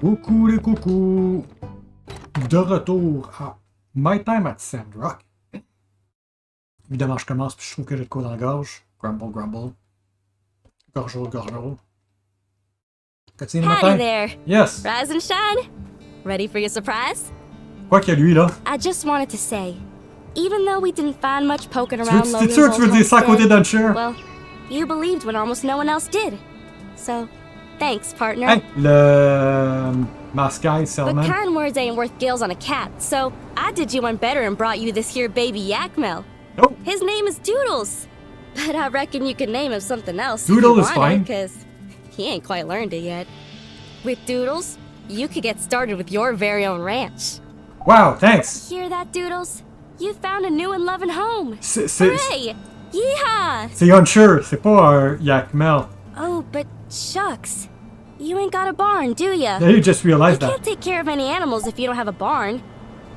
Coucou les coucous! De retour à My Time at Sandrock. Évidemment, je commence puis je trouve que j'ai de quoi dans la gorge. Grumble, grumble. Gorgeau, gorgeau. Continue le matin? Howdy there. Yes! Rise and shine. Ready for your surprise? Quoi qu'il y a lui, là? I just wanted to say, even though we didn't find much poking around T'es Logan's sûr que tu veux old dire ça à côté homestead, d'Uncher? well, you believed when almost no one else did. So, thanks, partner. Hey! Le... Maskai, But Selman. kind words ain't worth gills on a cat, so I did you one better and brought you this here baby Yakmel. Oh! His name is Doodles. But I reckon you could name him something else Doodle if is you wanted, fine. because he ain't quite learned it yet. With Doodles, you could get started with your very own ranch. Wow, thanks! Hear that, Doodles? You found a new and loving home. C'est Hooray! Yeehaw! Uncher, c'est pas un Yakmel. Oh, but shucks. You ain't got a barn, do ya? Yeah, you just You realized that. can't take care of any animals if you don't have a barn.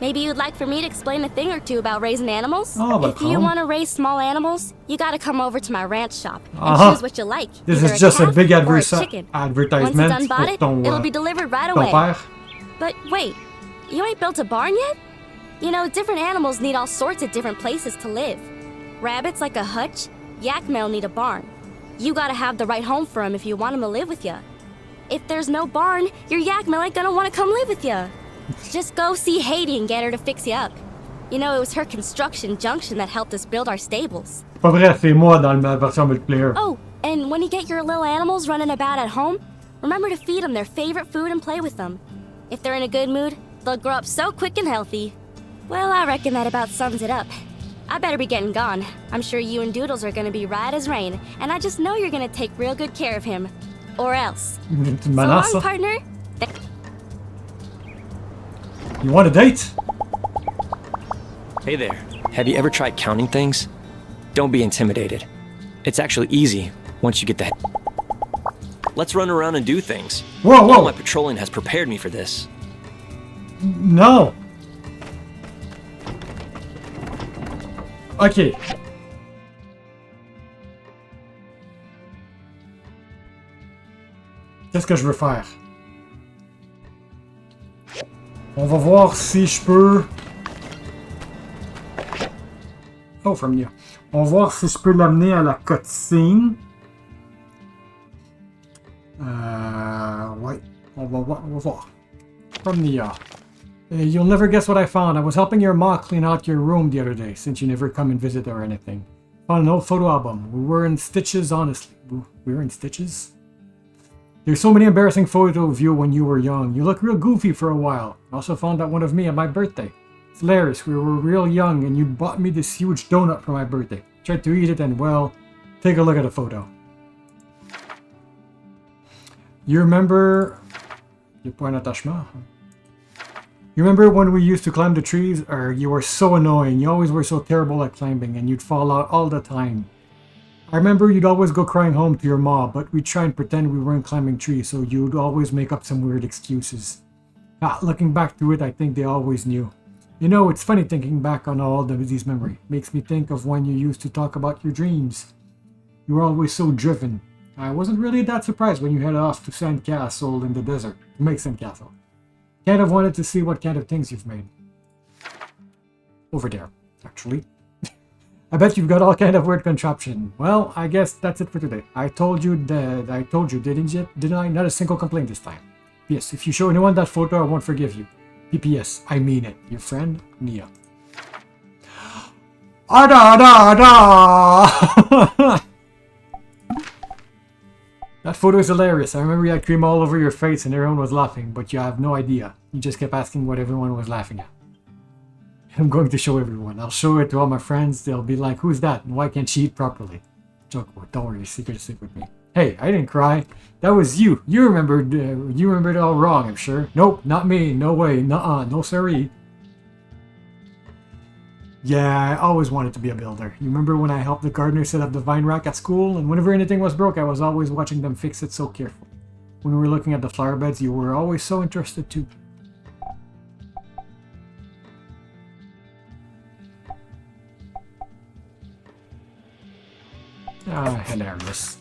Maybe you'd like for me to explain a thing or two about raising animals? Oh, well, if you come. want to raise small animals, you gotta come over to my ranch shop and Uh-huh. choose what you like. This either is just a calf big or a chicken. Once advertisement you done bought pour it, ton, it'll be delivered right ton away. père. But wait, you ain't built a barn yet? You know, different animals need all sorts of different places to live. Rabbits like a hutch, Yakmel need a barn. You gotta have the right home for 'em if you want 'em to live with ya. If there's no barn, your Yakmel ain't gonna want to come live with ya. Just go see Haiti and get her to fix you up. You know, it was her construction junction that helped us build our stables. Pas vrai, c'est moi dans la version multiplayer. Oh, and when you get your little animals running about at home, remember to feed them their favorite food and play with them. If they're in a good mood, they'll grow up so quick and healthy. Well, I reckon that about sums it up. I better be getting gone. I'm sure you and Doodles are gonna be right as rain, and I just know you're gonna take real good care of him. Or else. C'est une So menace, long, ça. partner. You want a date? Hey there. Have you ever tried counting things? Don't be intimidated. It's actually easy once you get the. Let's run around and do things. Whoa, All whoa! my patrolling has prepared me for this. No! Ok. Qu'est-ce que je veux faire? On va voir si je peux... Oh, from here. On va voir si je peux l'amener à la cutscene. Ouais. On va voir. From the... you'll never guess what I found. I was helping your ma clean out your room the other day, since you never come and visit or anything. Found an old photo album. We were in stitches, honestly. We were in stitches? There's so many embarrassing photos of you when you were young. You look real goofy for a while. I also found that one of me at my birthday. It's hilarious. We were real young and you bought me this huge donut for my birthday. Tried to eat it and, well, take a look at the photo. You remember... Your point attachment? You remember when we used to climb the trees? You were so annoying. You always were so terrible at climbing and you'd fall out all the time. I remember you'd always go crying home to your ma, but we'd try and pretend we weren't climbing trees, so you'd always make up some weird excuses. Looking back to it, I think they always knew. You know, it's funny thinking back on all these memories. Makes me think of when you used to talk about your dreams. You were always so driven. I wasn't really that surprised when you headed off to Sandcastle in the desert to make Sandcastle. Kind of wanted to see what kind of things you've made. Over there, actually. I bet you've got all kind of weird contraption. Well, I guess that's it for today. I told you, didn't I? Not a single complaint this time. P.S. If you show anyone that photo, I won't forgive you. P.P.S. I mean it. Your friend, Nia. That photo is hilarious. I remember you had cream all over your face and everyone was laughing, but you have no idea. You just kept asking what everyone was laughing at. I'm going to show everyone. I'll show it to all my friends. They'll be like, who's that? And why can't she eat properly? Joke, don't worry, secret is sick with me. Hey, I didn't cry. That was you. You remembered it all wrong, I'm sure. Nope, not me. No way. Nuh-uh. No siree. Yeah, I always wanted to be a builder. You remember when I helped the gardener set up the vine rack at school? And whenever anything was broke, I was always watching them fix it so carefully. When we were looking at the flower beds, you were always so interested too. Hilarious.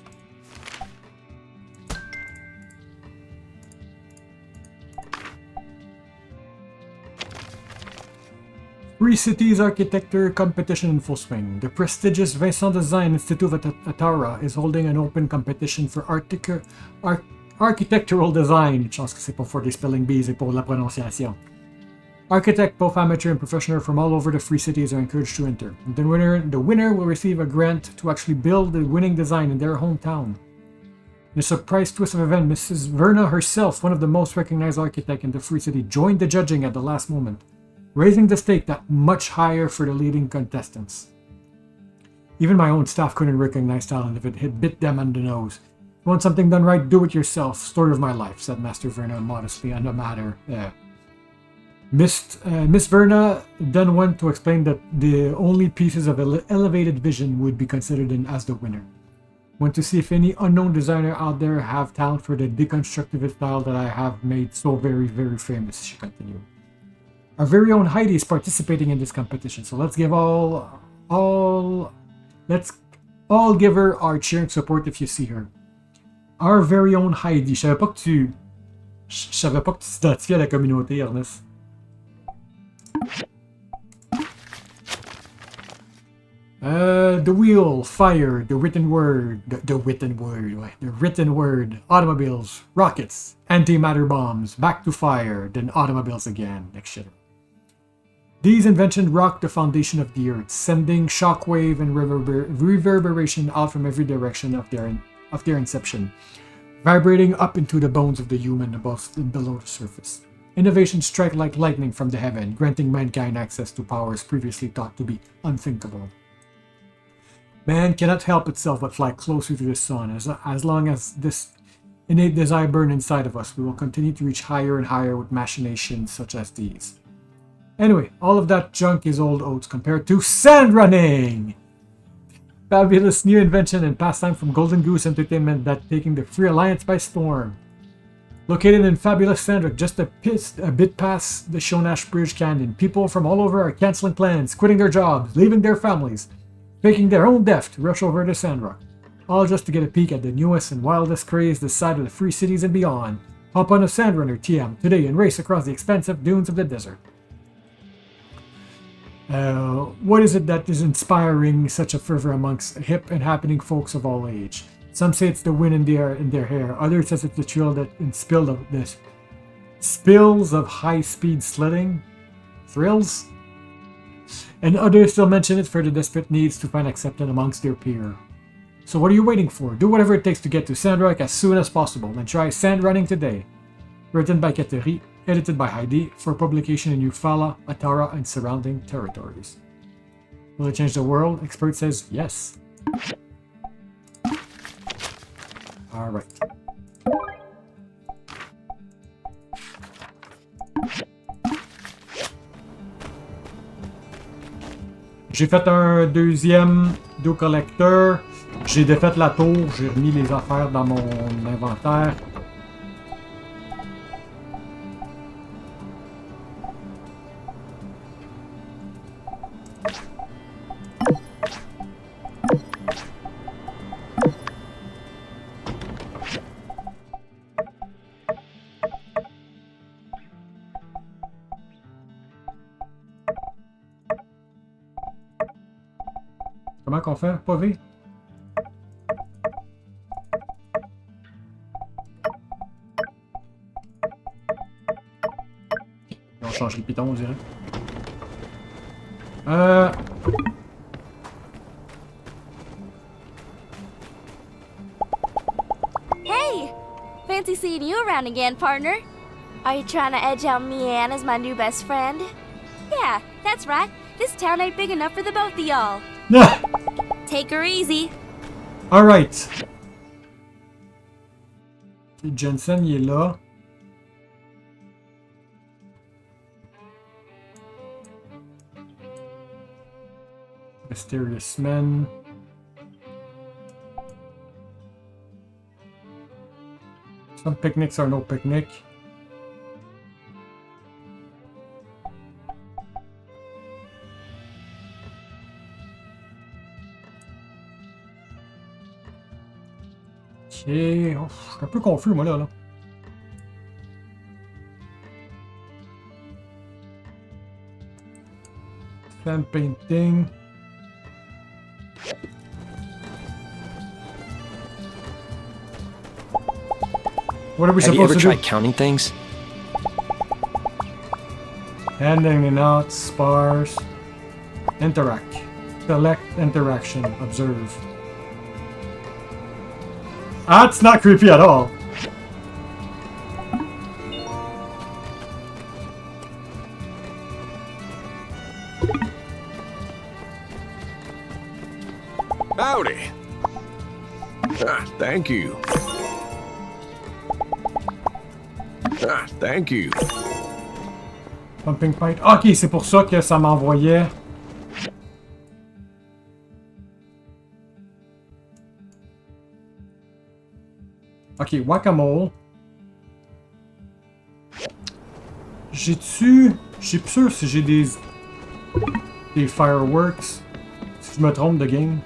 Free Cities Architecture Competition in full swing. The prestigious Vincent Design Institute of Atara is holding an open competition for architectural design. Je pense que c'est pas for des spelling bees et pour la prononciation. Architects, both amateur and professional, from all over the Free Cities are encouraged to enter. The winner will receive a grant to actually build the winning design in their hometown. In a surprise twist of event, Mrs. Verna herself, one of the most recognized architects in the Free City, joined the judging at the last moment, raising the stake that much higher for the leading contestants. Even my own staff couldn't recognize talent if it had bit them on the nose. If you want something done right, do it yourself. Story of my life, said Master Verna modestly on the matter. Miss Verna then went to explain that the only pieces of elevated vision would be considered as the winner. Want to see if any unknown designer out there have talent for the deconstructivist style that I have made so very, very famous, she continued. Our very own Heidi is participating in this competition, so let's give let's all give her our cheering support if you see her. Our very own Heidi. Je savais pas que tu t'identifiais à la communauté, Ernest. The wheel, fire, the written word, the written word, automobiles, rockets, antimatter bombs, back to fire, then automobiles again, etc. These inventions rock the foundation of the earth, sending shockwave and reverberation out from every direction of their inception, vibrating up into the bones of the human above and below the surface. Innovations strike like lightning from the heaven, granting mankind access to powers previously thought to be unthinkable. Man cannot help itself but fly closer to the sun. As long as this innate desire burns inside of us, we will continue to reach higher and higher with machinations such as these. Anyway, all of that junk is old oats compared to sand running! Fabulous new invention and pastime from Golden Goose Entertainment that taking the Free Alliance by storm. Located in fabulous Sandrock, just a bit past the Shonash Bridge Canyon, people from all over are canceling plans, quitting their jobs, leaving their families, faking their own death to rush over to Sandrock, all just to get a peek at the newest and wildest craze this side of the Free Cities and beyond. Hop on a Sandrunner TM today and race across the expansive dunes of the desert. What is it that is inspiring such a fervor amongst hip and happening folks of all age? Some say it's the wind in their hair. Others says it's the thrill that inspilled of this spills of high-speed sledding thrills. And others still mention it for the desperate needs to find acceptance amongst their peer. So what are you waiting for? Do whatever it takes to get to Sandrock as soon as possible and try sand running today. Written by Kateri, edited by Heidi, for publication in Eufaula, Atara, and surrounding territories. Will it change the world? Expert says yes. Alright. J'ai fait un deuxième do collector. J'ai défait la tour, j'ai remis les affaires dans mon inventaire. Comment qu'on fait? Pavé? On change le piton, on dirait. Hey! Fancy seeing you around again, partner. Are you trying to edge out me Ann as my new best friend? Yeah, that's right. This town ain't big enough for the both of y'all. Take her easy. Alright. Jensen, il est là. Mysterious Men. Some picnics are no picnic. Ok, oh, je suis un peu confus moi là. Fan painting. What are we Have you supposed ever to tried do? counting things? Handing it out, spars. Interact. Select interaction. Observe. That's not creepy at all. Howdy. Thank you. Thank you. Pumping paint. Ok, c'est pour ça que ça m'envoyait. Ok, whack-a-mole. J'ai-tu... Je suis plus sûr si j'ai des fireworks. Si je me trompe de game.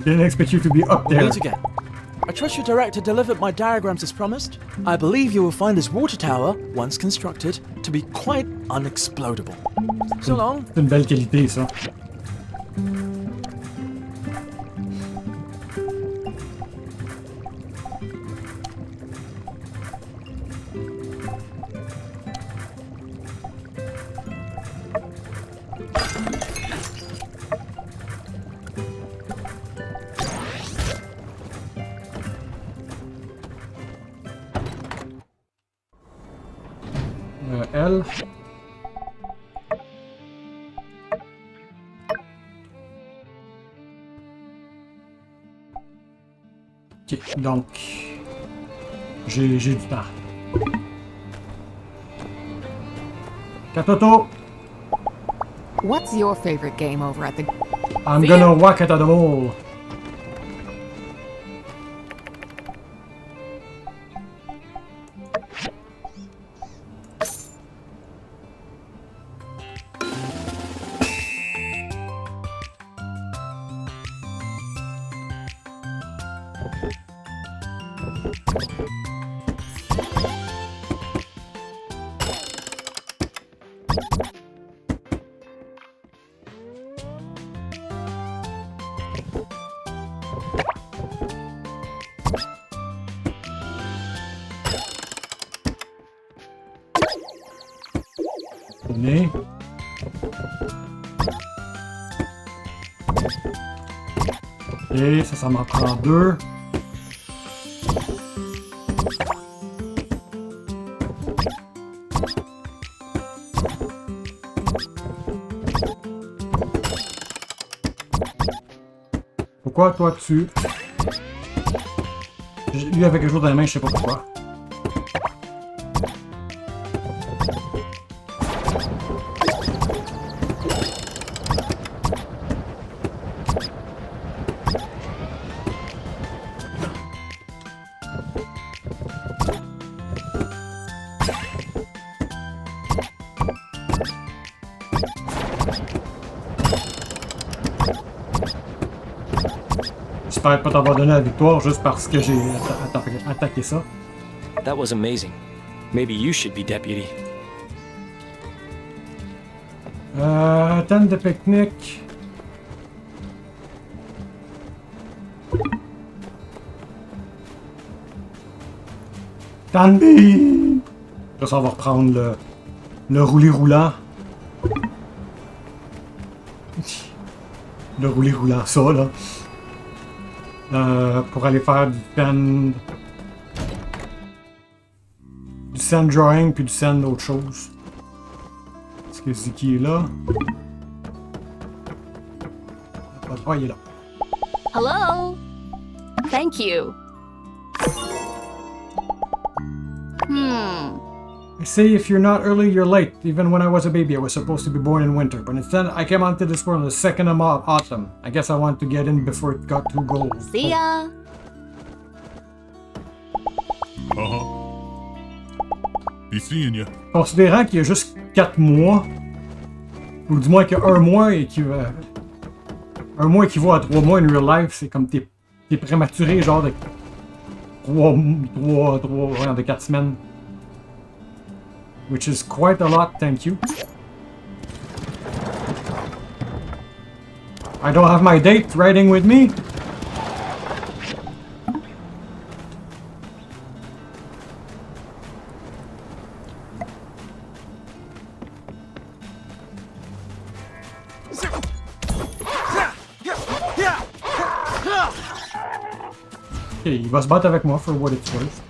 Didn't expect you to be up there. Meet again. I trust your director delivered my diagrams as promised. I believe you will find this water tower, once constructed, to be quite unexplodable. So long. C'est une belle qualité, ça. L. Ok, donc... J'ai du temps. Katoto! What's your favorite game over at the... I'm gonna whack it at the wall. Tenez. Et ça m'en prend deux. Pourquoi toi tu... Lui avec quelque chose dans les mains, je sais pas pourquoi. J'espère pas t'avoir donné la victoire juste parce que j'ai attaqué ça. That was amazing. Maybe you should be deputy. Tente de pique-nique. Tandy! Là, ça va reprendre le roulis-roulant. Le roulis-roulant, ça, là. Pour aller faire du sand drawing puis du sand d'autre chose. Est-ce que Ziki est là? Oh, il est là. Hello? Thank you. They say if you're not early, you're late. Even when I was a baby, I was supposed to be born in winter, but instead I came onto this world on the 2nd of autumn. I guess I want to get in before it got too cold. See ya. He's seeing you. Considérant qu'il y a juste 4 mois, Ou du moins qu'un mois équivaut... Un mois équivaut à 3 mois in real life, c'est comme t'es prématuré genre de 4 semaines. Which is quite a lot, thank you. I don't have my date riding with me. Ok, il va se battre avec moi for what it's worth.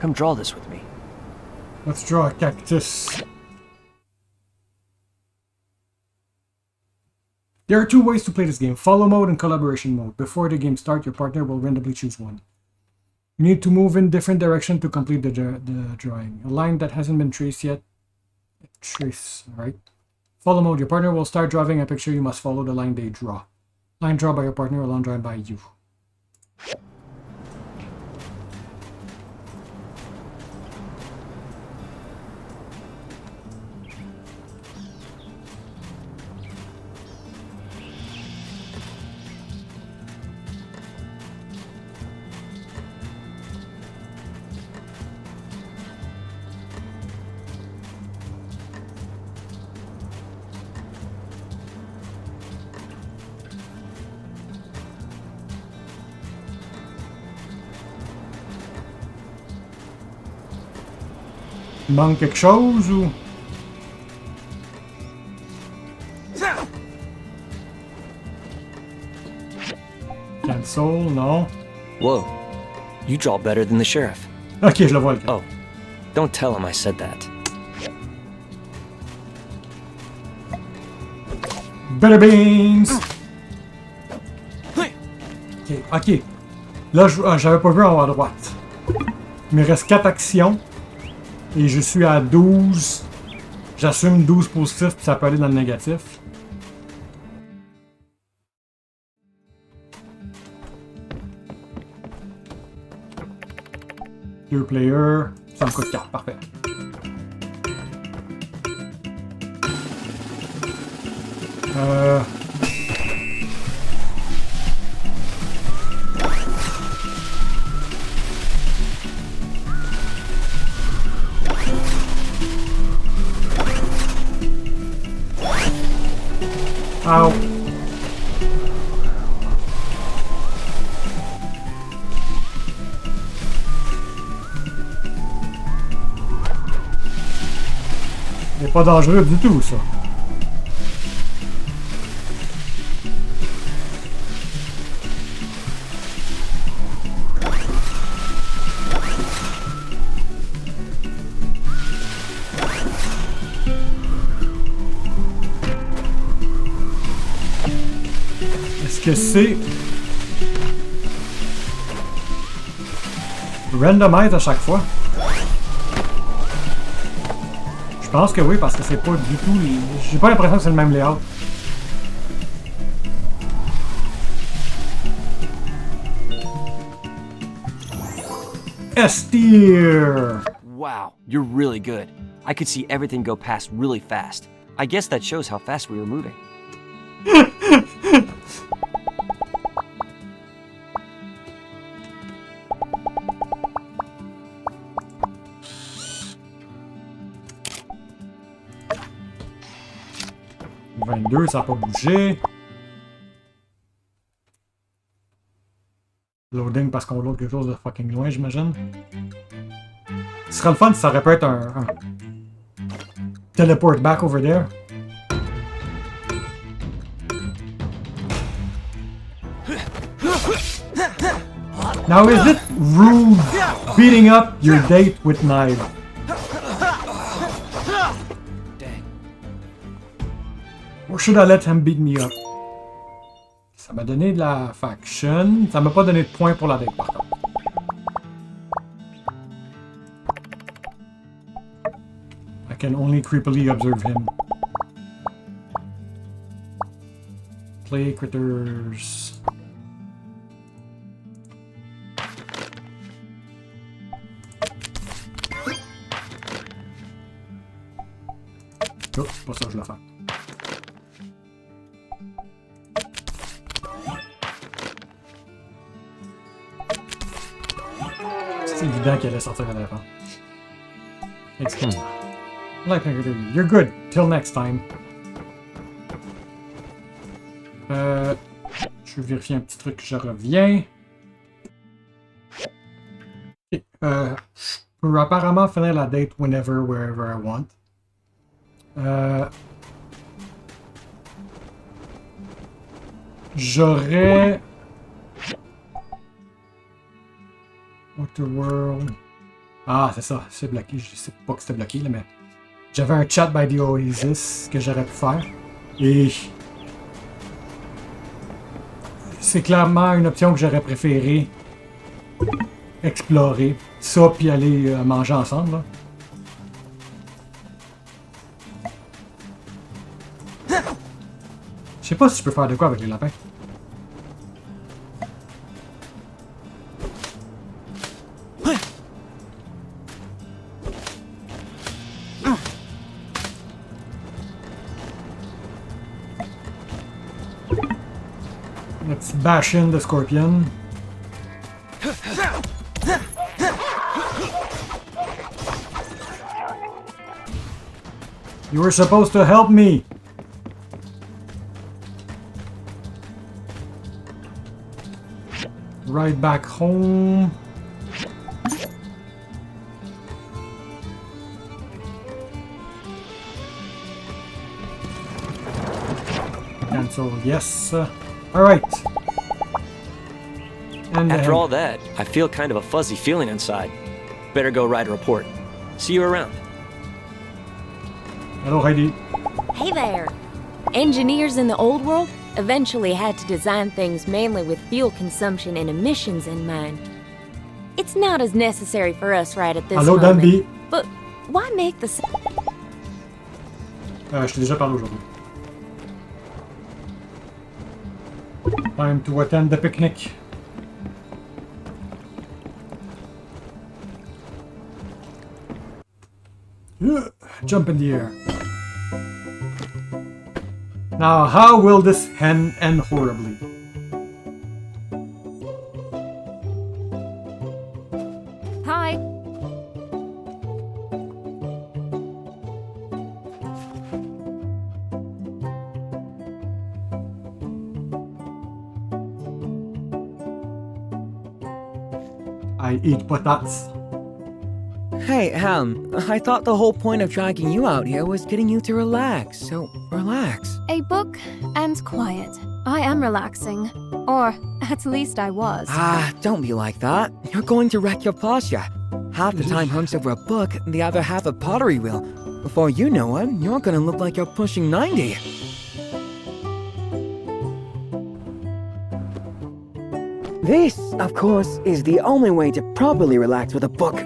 Come draw this with me. Let's draw a cactus. There are 2 ways to play this game, follow mode and collaboration mode. Before the game starts, your partner will randomly choose one. You need to move in different directions to complete the drawing. A line that hasn't been traced yet. Trace, alright. Follow mode, your partner will start drawing a picture, you must follow the line they draw. Line drawn by your partner or line drawn by you. Il manque quelque chose ou... Cancel, non. Whoa. You draw better than the sheriff. Ok, je le vois le gars. Oh. Don't tell him I said that. Better beans! Ok, ok. Là, j'avais pas vu en haut à droite. Il me reste 4 actions. Et je suis à 12. J'assume 12 positifs, puis ça peut aller dans le négatif. Deux players. Ça me coûte 4, parfait. Ow. C'est pas dangereux du tout, ça. Est-ce que c'est randomize à chaque fois? Je pense que oui, parce que c'est pas du tout... J'ai pas l'impression que c'est le même layout. S-tier! Wow, you're really good. I could see everything go past really fast. I guess that shows how fast we were moving. Ça n'a pas bougé. Loading parce qu'on load quelque chose de fucking loin, j'imagine. Ce serait le fun si ça aurait pu être un teleport back over there. Now is it rude beating up your date with knives? Or should I let him beat me up? Ça m'a donné de la faction. Ça m'a pas donné de points pour la date par contre. I can only creepily observe him. play critters. Oh, c'est pas ça que je voulais faire. C'est évident qu'elle allait sortir un éléphant. Excellent. Like you're good. Till next time. Je vais vérifier un petit truc, je reviens. Okay. Je peux apparemment finir la date whenever, wherever I want. J'aurais... Waterworld... Ah, c'est ça, c'est bloqué. Je sais pas que c'était bloqué, là, mais... J'avais un chat by the Oasis que j'aurais pu faire. Et... C'est clairement une option que j'aurais préféré explorer. Ça, puis aller manger ensemble, là. Je sais pas si je peux faire de quoi avec les lapins. Let's bash in the scorpion. You were supposed to help me. Right back home. Cancel, yes. Alright. And After all that, I feel kind of a fuzzy feeling inside. Better go write a report. See you around. Hello, Heidi. Hey there! Engineers in the old world eventually had to design things mainly with fuel consumption and emissions in mind. It's not as necessary for us right at this Hello, moment. Danby. But why make the... Je t'ai déjà parlé aujourd'hui. Time to attend the picnic. Jump in the air. Now, how will this end horribly? Hi! I eat potatoes. Hey, I thought the whole point of dragging you out here was getting you to relax, so relax. A book and quiet. I am relaxing. Or, at least I was. Ah, don't be like that. You're going to wreck your posture. Half the time hunched over a book, the other half a pottery wheel. Before you know it, you're gonna look like you're pushing 90. This, of course, is the only way to properly relax with a book.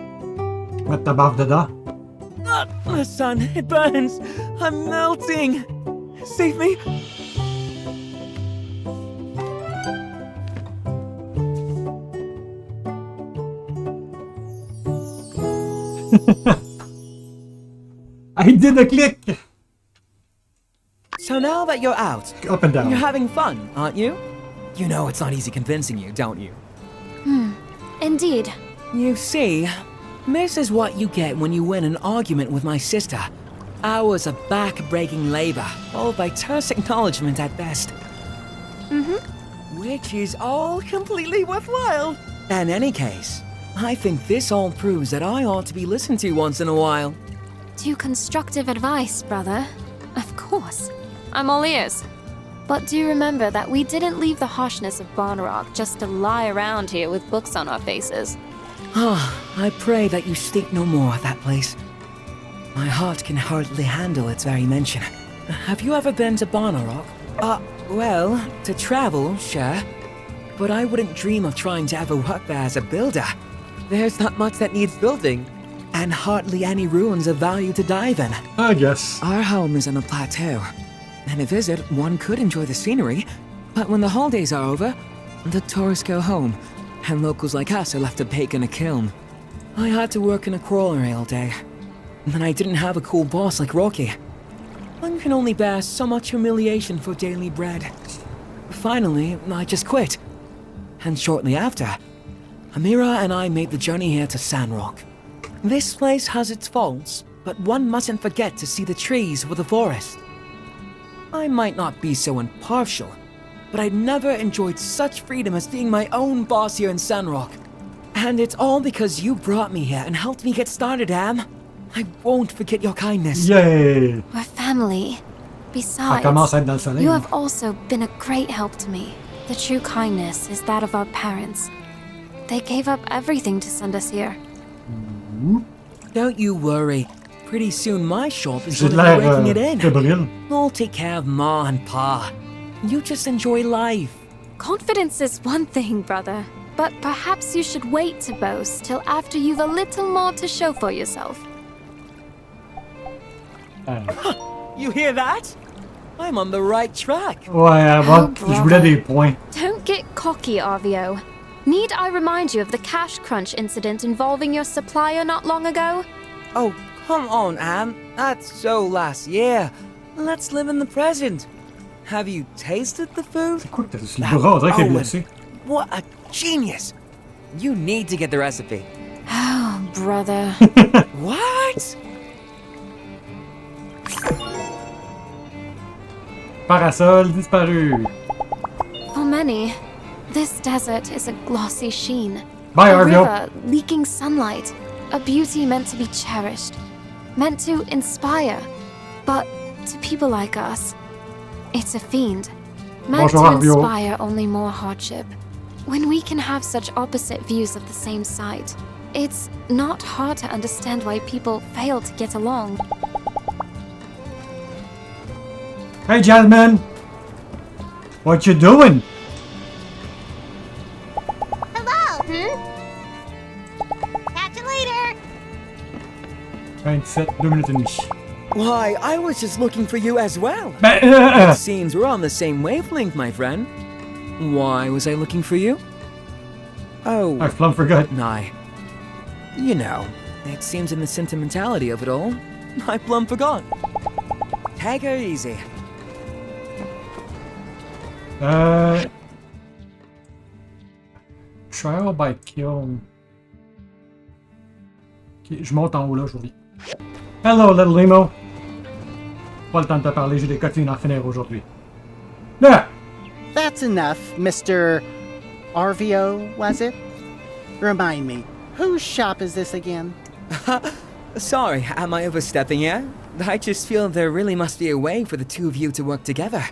What about the The sun, it burns. I'm melting. Save me. I did a click! So now that you're out, Up and down. you're having fun, aren't you? You know it's not easy convincing you, don't you? Indeed. You see, this is what you get when you win an argument with my sister. Hours of back-breaking labor, followed by terse acknowledgement at best. Which is all completely worthwhile. In any case, I think this all proves that I ought to be listened to once in a while. To constructive advice, brother. Of course. I'm all ears. But do remember that we didn't leave the harshness of Sandrock just to lie around here with books on our faces. I pray that you speak no more of that place. My heart can hardly handle its very mention. Have you ever been to Sandrock? Well, to travel, sure. But I wouldn't dream of trying to ever work there as a builder. There's not much that needs building, and hardly any ruins of value to dive in. I guess. Our home is on a plateau, and a visit, one could enjoy the scenery, But when the holidays are over, the tourists go home, and locals like us are left to bake in a kiln. I had to work in a crawlery all day, and I didn't have a cool boss like Rocky. One can only bear so much humiliation for daily bread. Finally, I just quit. And shortly after, Amira and I made the journey here to Sandrock. This place has its faults, but one mustn't forget to see the trees with the forest. I might not be so impartial, but I'd never enjoyed such freedom as being my own boss here in Sandrock. And it's all because you brought me here and helped me get started, Am. I won't forget your kindness. Yay! We're family. Ça commence à être dans le Besides, soleil. you have also been a great help to me. The true kindness is that of our parents. They gave up everything to send us here. Don't you worry. Pretty soon my shop is J'ai going de to be l'air breaking it in. fébrile. I'll take care of Ma and Pa. You just enjoy life. Confidence is one thing, brother. But perhaps you should wait to boast till after you've a little more to show for yourself. You hear that? I'm on the right track. Ouais, bon, je voulais des points. Don't get cocky, Arvio. Need I remind you of the cash crunch incident involving your supplier not long ago? Oh, come on, Am. That's so last year. Let's live in the present. Have you tasted the food? C'est quoi que t'as sur le bras? On dirait que t'es Owen, blessé. what a genius. You need to get the recipe. Oh, brother. What? Parasol disparu. For many, this desert is a glossy sheen. Bye, A Arvio. river leaking sunlight. A beauty meant to be cherished. Meant to inspire. But to people like us, it's a fiend. Meant Bonjour, to Arvio. inspire only more hardship. When we can have such opposite views of the same sight, it's not hard to understand why people fail to get along. Hey, Jasmine. What you doing? Hello! Catch you later! 27, 2 minutes et demie. Why, I was just looking for you as well. Ben, It seems we're on the same wavelength, my friend. Why was I looking for you? Oh, I plumb forgot. I... You know, it seems in the sentimentality of it all, I plumb forgot. Take her easy. Trial by kill. Ok, je monte en haut là, je vous dis. Hello, little Limo. Pas le temps de te parler, j'ai des cotines à finir aujourd'hui. Là! That's enough, Mr. Arvio, was it? Remind me, whose shop is this again? Sorry, am I overstepping here? I just feel there really must be a way for the two of you to work together.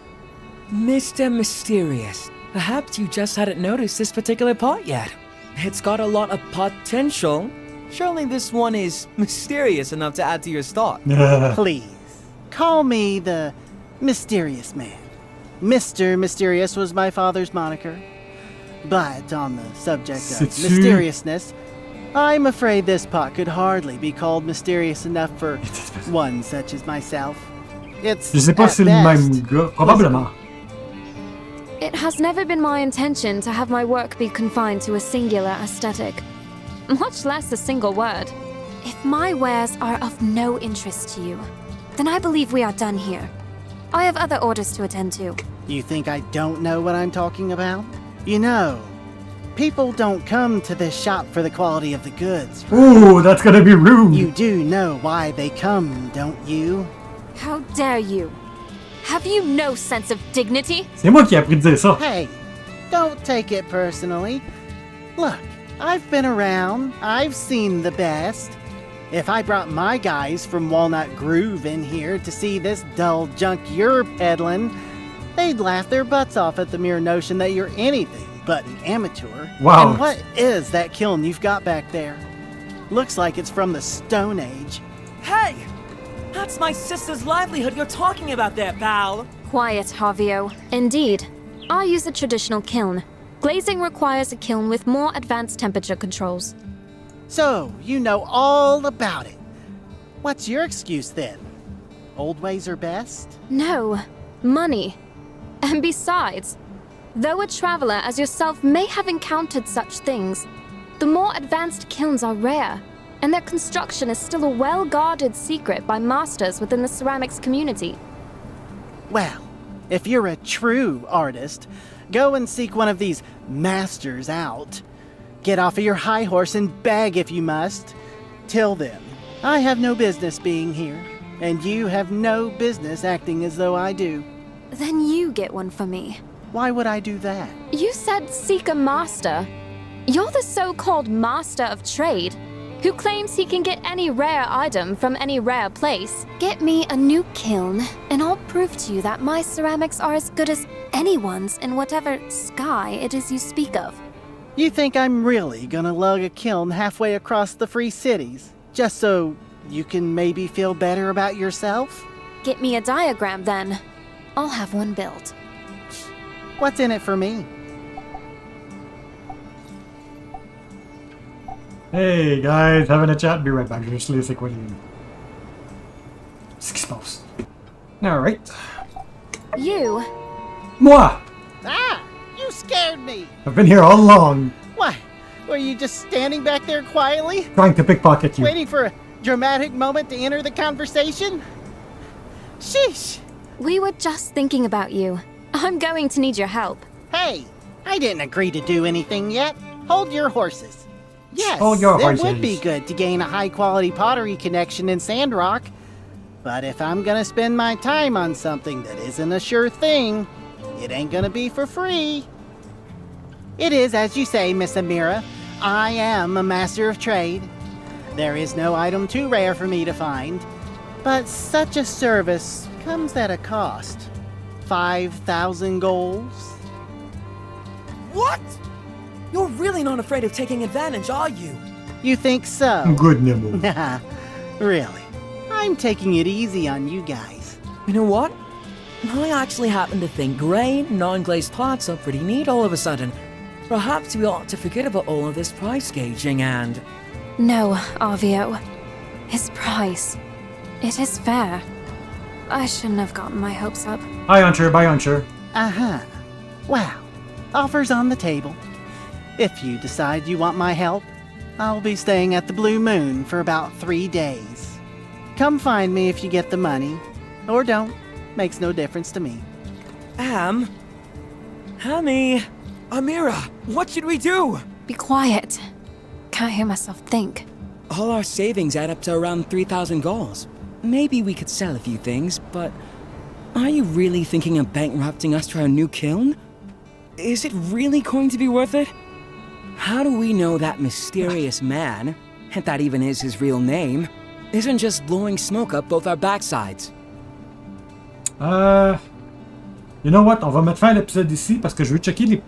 Mr. Mysterious, perhaps you just hadn't noticed this particular part yet. It's got a lot of potential. Surely this one is mysterious enough to add to your stock. Please, call me the Mysterious Man. Mr. Mysterious was my father's moniker. But on the subject of C'est-tu- mysteriousness, I'm afraid this pot could hardly be called mysterious enough for one such as myself. It's Je sais pas at si c'est le best même gars. Probablement. It has never been my intention to have my work be confined to a singular aesthetic, much less a single word. If my wares are of no interest to you, then I believe we are done here. I have other orders to attend to. You think I don't know what I'm talking about? You know, people don't come to this shop for the quality of the goods. Ooh, that's gonna be rude. You do know why they come, don't you? How dare you? Have you no sense of dignity? C'est moi qui ai appris de dire ça. Hey, don't take it personally. Look, I've been around. I've seen the best. If I brought my guys from Walnut Groove in here to see this dull junk you're peddling, they'd laugh their butts off at the mere notion that you're anything but an amateur. Wow. And what is that kiln you've got back there? Looks like it's from the Stone Age. Hey! That's my sister's livelihood you're talking about there, pal. Quiet, Javio. Indeed, I use a traditional kiln. Glazing requires a kiln with more advanced temperature controls. So, you know all about it. What's your excuse then? Old ways are best? No, money. And besides, Though a traveler as yourself may have encountered such things, the more advanced kilns are rare, and their construction is still a well-guarded secret by masters within the ceramics community. Well, if you're a true artist, go and seek one of these masters out. Get off of your high horse and beg if you must. Till then, I have no business being here, and you have no business acting as though I do. Then you get one for me. Why would I do that? You said seek a master. You're the so-called master of trade, who claims he can get any rare item from any rare place. Get me a new kiln, and I'll prove to you that my ceramics are as good as anyone's in whatever sky it is you speak of. You think I'm really gonna lug a kiln halfway across the free cities, just so you can maybe feel better about yourself? Get me a diagram then. I'll have one built. What's in it for me? Hey guys, having a chat, be right back. Juste laisser quoi ce qui se passe. Alright. You? Moi! Ah! You scared me! I've been here all along. What? Were you just standing back there quietly? Trying to pickpocket you. Waiting for a dramatic moment to enter the conversation? Sheesh! We were just thinking about you. I'm going to need your help. Hey! I didn't agree to do anything yet. Hold your horses. Yes, Hold your it horses. would be good to gain a high-quality pottery connection in Sandrock. But if I'm gonna spend my time on something that isn't a sure thing, it ain't gonna be for free. It is, as you say, Miss Amira. I am a master of trade. There is no item too rare for me to find. But such a service comes at a cost. 5,000 golds. What? You're really not afraid of taking advantage, are you? You think so? Good Nemo. Nah, really. I'm taking it easy on you guys. You know what? I actually happen to think grey, non-glazed parts are pretty neat all of a sudden. Perhaps we ought to forget about all of this price gauging and... No, Arvio. His price. It is fair. I shouldn't have gotten my hopes up. Bye, Hunter. Bye, Hunter. Uh-huh. Wow. Offers on the table. If you decide you want my help, I'll be staying at the Blue Moon for about 3 days. Come find me if you get the money. Or don't. Makes no difference to me. Hammy, Amira, what should we do? Be quiet. Can't hear myself think. All our savings add up to around 3,000 galls. Maybe we could sell a few things, but... Are you really thinking of bankrupting us to our new kiln? Is it really going to be worth it? How do we know that mysterious man, and that even is his real name, isn't just blowing smoke up both our backsides? You know what? On va mettre fin à l'épisode ici parce que je veux checker les...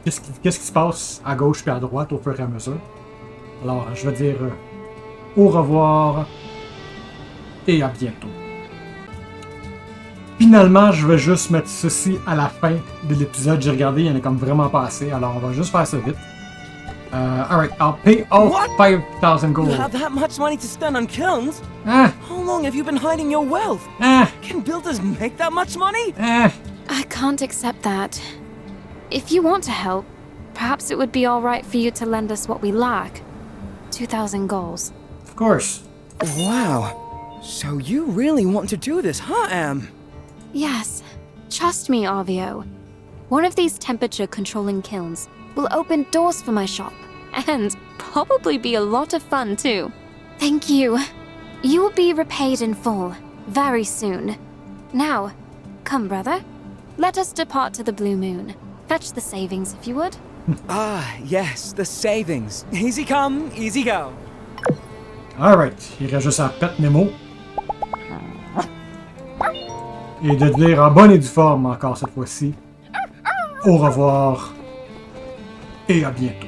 qu'est-ce qui se passe à gauche puis à droite au fur et à mesure. Alors, je vais dire au revoir et à bientôt. Finalement, je vais juste mettre ceci à la fin de l'épisode. J'ai regardé, il y en a comme vraiment pas assez, alors on va juste faire ça vite. Alright, I'll pay all 5,000 gold. You have that much money to spend on kilns? Ah, How long have you been hiding your wealth? ah, Can builders make that much money? ah. I can't accept that. If you want to help, perhaps it would be all right for you to lend us what we lack. 2,000 golds. Of course. Wow. So you really want to do this, huh, Am? Yes. Trust me, Arvio. One of these temperature-controlling kilns will open doors for my shop, and probably be a lot of fun, too. Thank you. You will be repaid in full, very soon. Now, come, brother. Let us depart to the Blue Moon. Fetch the savings, if you would. Ah, yes, the savings. Easy come, easy go. Alright, il reste juste à pet Nemo. Et de dire en bonne et due forme encore cette fois-ci. Au revoir et à bientôt.